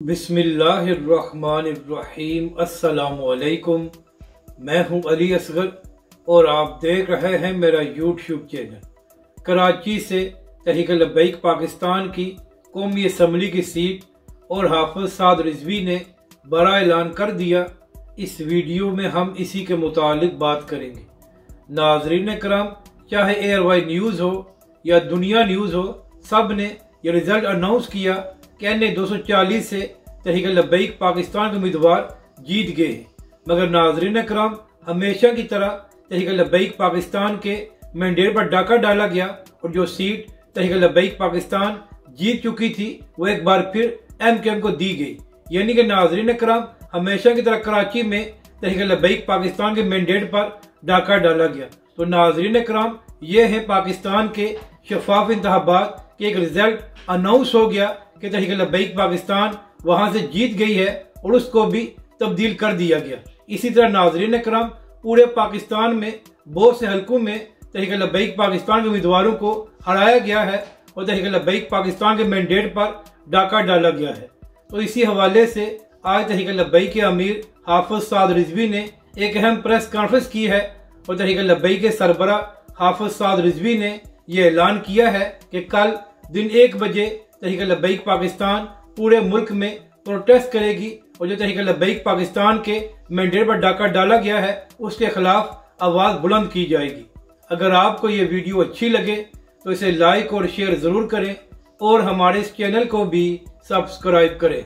बिस्मिल्लाहिर्रहमानिर्रहीम। अस्सलामुअलैकुम। मैं हूं अली असगर और आप देख रहे हैं मेरा यूट्यूब चैनल। कराची से तहरीक-ए-लब्बैक पाकिस्तान की कौमी असम्बली की सीट और हाफिज साद रिजवी ने बड़ा ऐलान कर दिया। इस वीडियो में हम इसी के मुतालिक बात करेंगे। नाजरीन कराम, चाहे एयरवाई न्यूज़ हो या दुनिया न्यूज़ हो, सब ने यह रिजल्ट अनाउंस किया कि एन 240 से तहरीक-ए-लब्बैक पाकिस्तान के उम्मीदवार जीत गए हैं। मगर नाजरीन कराम, हमेशा की तरह तहरीक-ए-लब्बैक पाकिस्तान के मैंडेट पर डाका डाला गया और जो सीट तहरीक-ए-लब्बैक पाकिस्तान जीत चुकी थी वो एक बार फिर MKM को दी गई। यानी कि नाजरीन कराम, हमेशा की तरह कराची में तहरीक-ए-लब्बैक पाकिस्तान के मैंडेट पर डाका डाला गया। तो नाजरीन कराम, ये है पाकिस्तान के शफाफ इंतखाबात के एक रिजल्ट अनाउंस हो गया कि तहरीक-ए-लब्बैक पाकिस्तान वहां से जीत गई है और उसको भी तब्दील कर दिया गया। इसी तरह नाजरीन कराम, पूरे पाकिस्तान में बहुत से हलकों में तहरीक-ए-लब्बैक पाकिस्तान के उम्मीदवारों को हराया गया है और तहरीक-ए-लब्बैक पाकिस्तान के मैंडेट पर डाका डाला गया है। तो इसी हवाले से आज तहरीक-ए-लब्बैक के अमीर हाफिज साद रिजवी ने एक अहम प्रेस कॉन्फ्रेंस की है और तहरीक-ए-लब्बैक के सरबरा हाफिज साद रिजवी ने यह ऐलान किया है कि कल दिन 1 बजे तहरीक-ए-लब्बैक पाकिस्तान पूरे मुल्क में प्रोटेस्ट करेगी और जो तहरीक-ए-लब्बैक पाकिस्तान के मैंडेट पर डाका डाला गया है उसके खिलाफ आवाज बुलंद की जाएगी। अगर आपको ये वीडियो अच्छी लगे तो इसे लाइक और शेयर जरूर करें और हमारे इस चैनल को भी सब्सक्राइब करें।